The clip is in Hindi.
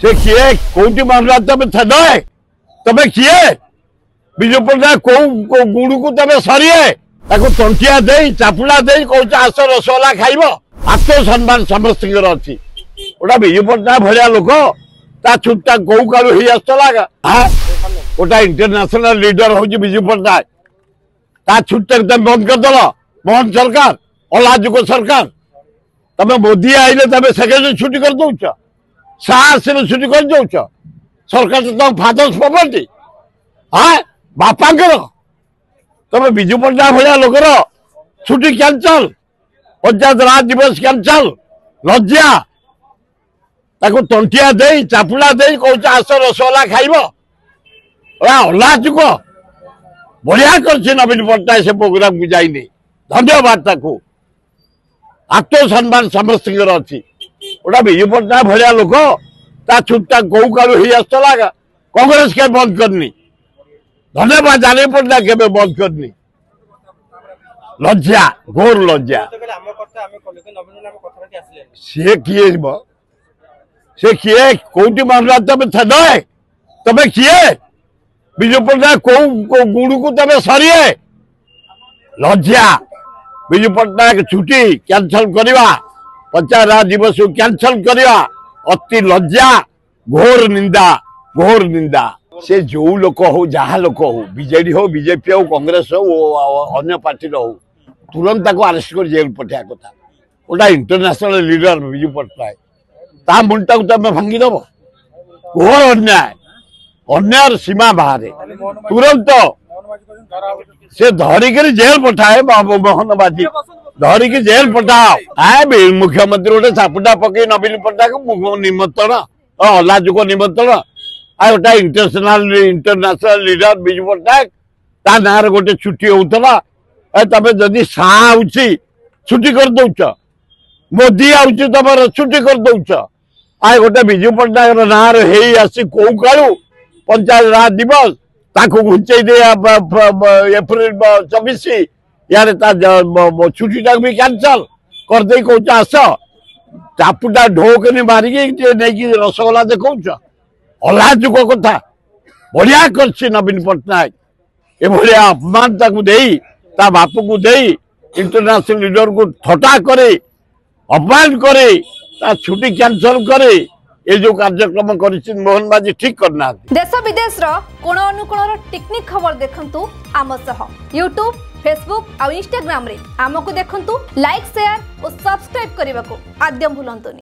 से किए कौटी मामला तमें थे तमें किए विजु पट्टनायक कौ गुड़ को तमें सरिए तंटिया दे चापुड़ा दे कौच आस रसगोला खाइब आत्मसम्मान समस्त अच्छी गोटा विजु पट्टनायक भाया लोक ता छुट्टा कौ कालू ही आसला गोटा इंटरनेशनल लीडर हूँ विजु पट्टनायक ता छुट्टा तुम बंद करदेल मोहन सरकार अलाजुक सरकार तमें मोदी आइले तमें सेक्रेटरी छुट्टी कर दौच साहस छुट्टी कर दौच सरकार तो तुम फादर्स प्रॉपर्टी हाँ बापांकर तमें विजु पट्टनायक भाया लोकर छुट्टी कैंसल पंचायत राज दिवस कैंसल लज्जा ताको तंटिया दे चापुड़ा दे कौच आस रसगोला खाइब अलाजुक बढ़िया कर नवीन पट्टनायक से प्रोग्राम को जाइनी धन्यवाद ताकू आत्मसम्मान समस्त अच्छी गोटा विजु पट्टनायक भाया लोक ता छुट्टा कौ कालू ही आसला कांग्रेस के बंद करनी धन्यवाद जाने पट्टनायक के बंद करनी लज्जा घोर लज्जा सी किए कौटी मामला तमें थे तमें किए विजु पट्टनायक कौ गुड़ को तमें सरिए लज्जा विजु पट्टनायक छुट्टी कैंसल करवा पंचायत राज दिवस को कैंसल करवा अति लज्जा घोर निंदा से जो लोक हो जहाँ लोक हो बीजेडी हो बीजेपी हो कांग्रेस हो अन्य पार्टी हो तुरंत अरेस्ट कर जेल पठा कथा गोटा इंटरनेशनल लीडर विजु पट्टनायक ता मुंडा को तमें भांगीदेव घोर अन्याय सीमा बाहर तुरंत से धरिक जेल पठाए मोहन बाजी धरिक जेल पठाओ आए मुख्यमंत्री गोटे चापुटा पकई नवीन पट्टनायक निमंत्रण अलाजुक निमंत्रण आ गोटा इंटरनेशनल लीडर विजु पट्टनायक ता ना गोटे छुट्टी होता तमें जदि शाह छुट्टी कर दौच मोदी आम छुट्टी कर दौच आ गोटे विजु पट्टनायक ना आसी कौ कालू पंचायत राज दिवस ताको घुंचे दे एप्रिल 24 यार छुट्टी भी कैंसल कर दे कौच आस चापुटा ढोकनी मारिक नहीं रसगोला देखौच अलाजुक कथा बढ़िया कर नवीन पट्टनायक ये अपमान ता बाप को दे इंटरनेशनल लीडर को थटा करे अपमान करे छुट्टी कैंसल करे ये जो कार्यक्रम कर मोहन बाजी ठीक करना देश विदेश कोण अनुकोण टेक्निक खबर देखंतु आम सह यूट्यूब फेसबुक और इंस्टाग्राम रे आमको देखंतु लाइक शेयर और सब्सक्राइब करने को आद्यम भूलंतुनि।